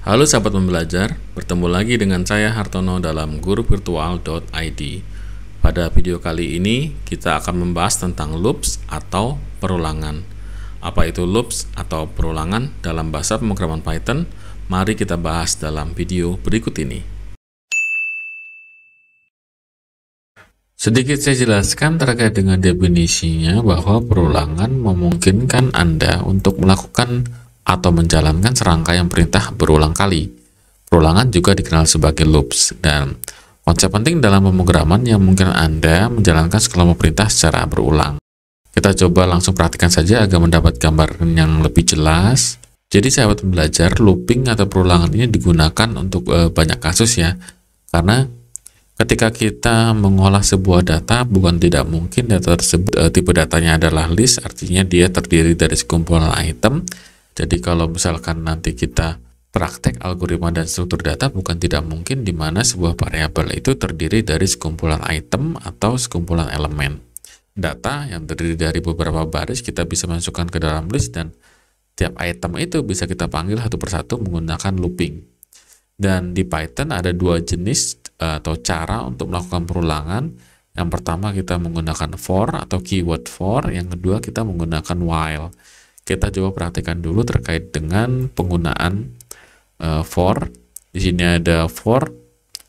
Halo sahabat pembelajar, bertemu lagi dengan saya Hartono dalam guruvirtual.id. Pada video kali ini kita akan membahas tentang loops atau perulangan. Apa itu loops atau perulangan dalam bahasa pemrograman Python? Mari kita bahas dalam video berikut ini. Sedikit saya jelaskan terkait dengan definisinya bahwa perulangan memungkinkan Anda untuk melakukan atau menjalankan serangkaian perintah berulang kali. Perulangan juga dikenal sebagai loops, dan konsep penting dalam pemrograman yang mungkin Anda menjalankan sekelompok perintah secara berulang. Kita coba langsung perhatikan saja agar mendapat gambaran yang lebih jelas. Jadi sahabat pembelajar, looping atau perulangan ini digunakan untuk banyak kasus ya, karena ketika kita mengolah sebuah data, bukan tidak mungkin data tersebut tipe datanya adalah list, artinya dia terdiri dari sekumpulan item. Jadi kalau misalkan nanti kita praktek algoritma dan struktur data, bukan tidak mungkin di mana sebuah variabel itu terdiri dari sekumpulan item atau sekumpulan elemen. Data yang terdiri dari beberapa baris kita bisa masukkan ke dalam list, dan tiap item itu bisa kita panggil satu persatu menggunakan looping. Dan di Python ada dua jenis atau cara untuk melakukan perulangan. Yang pertama kita menggunakan for atau keyword for, yang kedua kita menggunakan while. Kita coba perhatikan dulu terkait dengan penggunaan for. Di sini ada for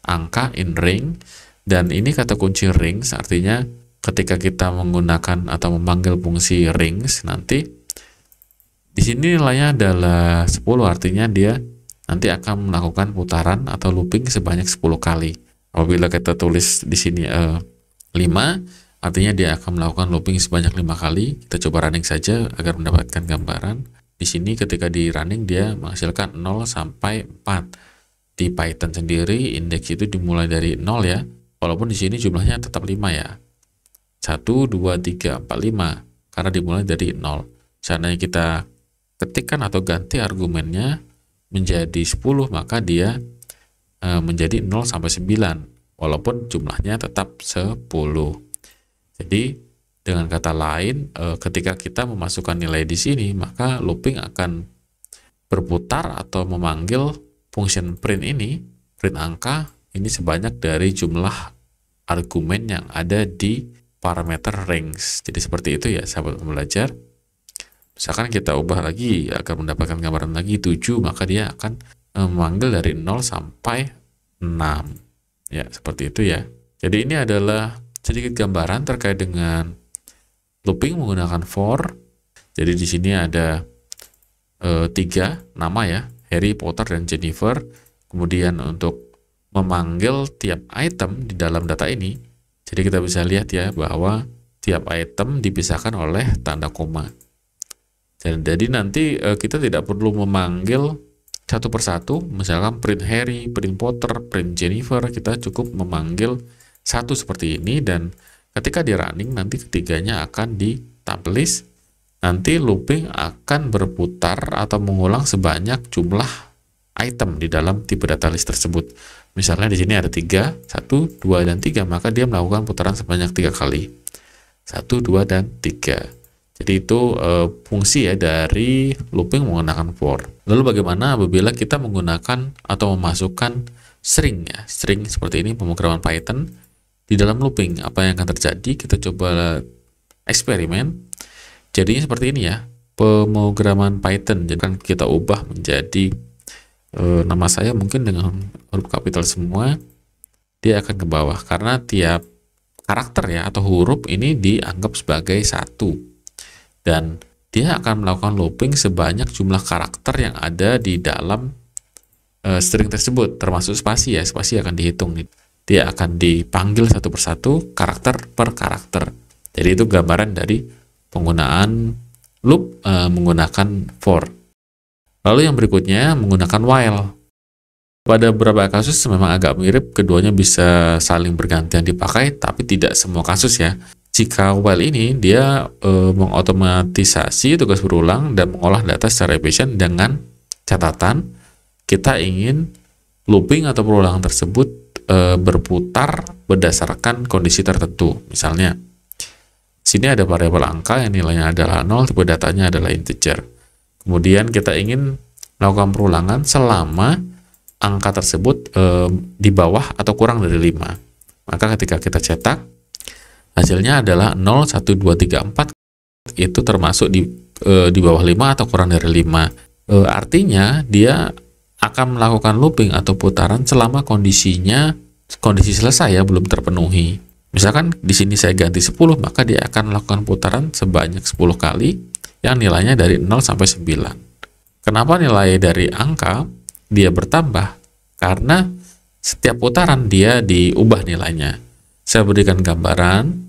angka in ring, dan ini kata kunci rings, artinya ketika kita menggunakan atau memanggil fungsi rings, nanti di sini nilainya adalah 10, artinya dia nanti akan melakukan putaran atau looping sebanyak 10 kali. Apabila kita tulis di sini 5, artinya dia akan melakukan looping sebanyak 5 kali. Kita coba running saja agar mendapatkan gambaran. Di sini ketika di running dia menghasilkan 0 sampai 4. Di Python sendiri indeks itu dimulai dari 0 ya. Walaupun di sini jumlahnya tetap 5 ya. 1, 2, 3, 4, 5. Karena dimulai dari 0. Seandainya kita ketikkan atau ganti argumennya menjadi 10, maka dia menjadi 0 sampai 9. Walaupun jumlahnya tetap 10. Jadi dengan kata lain, ketika kita memasukkan nilai di sini, maka looping akan berputar atau memanggil function print ini, print angka ini sebanyak dari jumlah argumen yang ada di parameter range. Jadi seperti itu ya sahabat pembelajar. Misalkan kita ubah lagi agar mendapatkan gambaran lagi 7, maka dia akan memanggil dari 0 sampai 6. Ya, seperti itu ya. Jadi ini adalah sedikit gambaran terkait dengan looping menggunakan for. Jadi di sini ada 3 nama ya, Harry, Potter, dan Jennifer. Kemudian untuk memanggil tiap item di dalam data ini, jadi kita bisa lihat ya bahwa tiap item dipisahkan oleh tanda koma. Jadi nanti kita tidak perlu memanggil satu persatu, misalkan print Harry, print Potter, print Jennifer, kita cukup memanggil satu seperti ini, dan ketika di running nanti ketiganya akan di tab list. Nanti looping akan berputar atau mengulang sebanyak jumlah item di dalam tipe data list tersebut. Misalnya di sini ada 3, 1, 2, dan 3, maka dia melakukan putaran sebanyak 3 kali. 1, 2, dan 3. Jadi itu fungsi ya dari looping menggunakan for. Lalu bagaimana apabila kita menggunakan atau memasukkan string ya, string seperti ini pemrograman Python di dalam looping, apa yang akan terjadi? Kita coba eksperimen. Jadinya seperti ini ya, pemrograman Python. Jadi kan kita ubah menjadi nama saya mungkin dengan huruf kapital semua, dia akan ke bawah karena tiap karakter ya atau huruf ini dianggap sebagai satu, dan dia akan melakukan looping sebanyak jumlah karakter yang ada di dalam string tersebut, termasuk spasi ya. Spasi akan dihitung nih. Dia akan dipanggil satu persatu, karakter per karakter. Jadi itu gambaran dari penggunaan loop menggunakan for. Lalu yang berikutnya menggunakan while. Pada beberapa kasus memang agak mirip, keduanya bisa saling bergantian dipakai, tapi tidak semua kasus ya. Jika while ini dia mengotomatisasi tugas berulang dan mengolah data secara efisien, dengan catatan kita ingin looping atau perulangan tersebut berputar berdasarkan kondisi tertentu. Misalnya sini ada variabel angka yang nilainya adalah 0, tipe datanya adalah integer. Kemudian kita ingin melakukan perulangan selama angka tersebut di bawah atau kurang dari 5. Maka ketika kita cetak, hasilnya adalah 0, 1, 2, 3, 4, itu termasuk di bawah 5 atau kurang dari 5. Artinya dia akan melakukan looping atau putaran selama kondisi selesai ya belum terpenuhi. Misalkan di sini saya ganti 10, maka dia akan melakukan putaran sebanyak 10 kali yang nilainya dari 0 sampai 9. Kenapa nilai dari angka dia bertambah? Karena setiap putaran dia diubah nilainya. Saya berikan gambaran.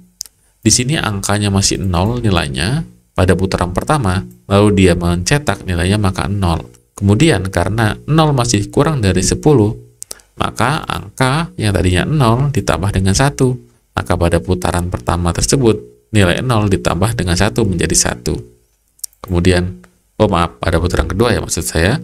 Di sini angkanya masih 0 nilainya pada putaran pertama, lalu dia mencetak nilainya maka 0. Kemudian karena 0 masih kurang dari 10, maka angka yang tadinya 0 ditambah dengan 1. Maka pada putaran pertama tersebut, nilai 0 ditambah dengan 1 menjadi 1. Kemudian, pada putaran kedua ya maksud saya,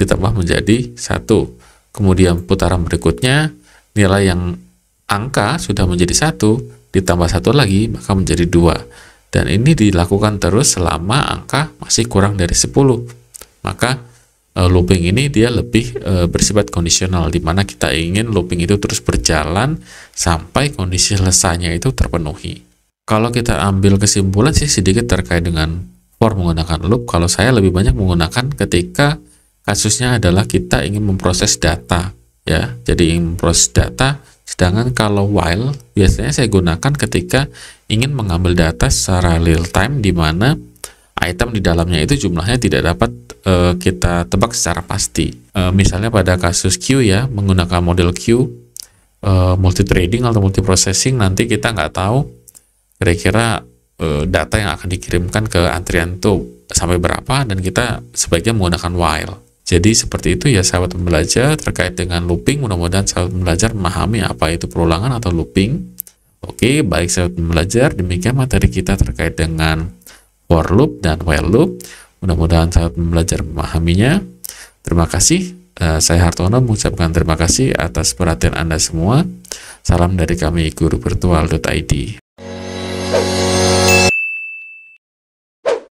ditambah menjadi 1. Kemudian putaran berikutnya, nilai yang angka sudah menjadi 1, ditambah 1 lagi, maka menjadi 2. Dan ini dilakukan terus selama angka masih kurang dari 10. Maka looping ini dia lebih bersifat kondisional, di mana kita ingin looping itu terus berjalan sampai kondisi selesainya itu terpenuhi. Kalau kita ambil kesimpulan sih sedikit terkait dengan for menggunakan loop, kalau saya lebih banyak menggunakan ketika kasusnya adalah kita ingin memproses data ya. Jadi ingin memproses data, sedangkan kalau while biasanya saya gunakan ketika ingin mengambil data secara real time, di mana item di dalamnya itu jumlahnya tidak dapat kita tebak secara pasti. Misalnya pada kasus Q ya, menggunakan model Q, multi trading atau multi processing, nanti kita nggak tahu kira-kira data yang akan dikirimkan ke antrian itu sampai berapa, dan kita sebaiknya menggunakan while. Jadi seperti itu ya sahabat pembelajar terkait dengan looping. Mudah-mudahan sahabat pembelajar memahami apa itu perulangan atau looping. Oke, baik sahabat pembelajar, demikian materi kita terkait dengan for loop dan while loop. Mudah-mudahan sahabat pembelajar memahaminya. Terima kasih. Saya Hartono mengucapkan terima kasih atas perhatian Anda semua. Salam dari kami, guruvirtual.id.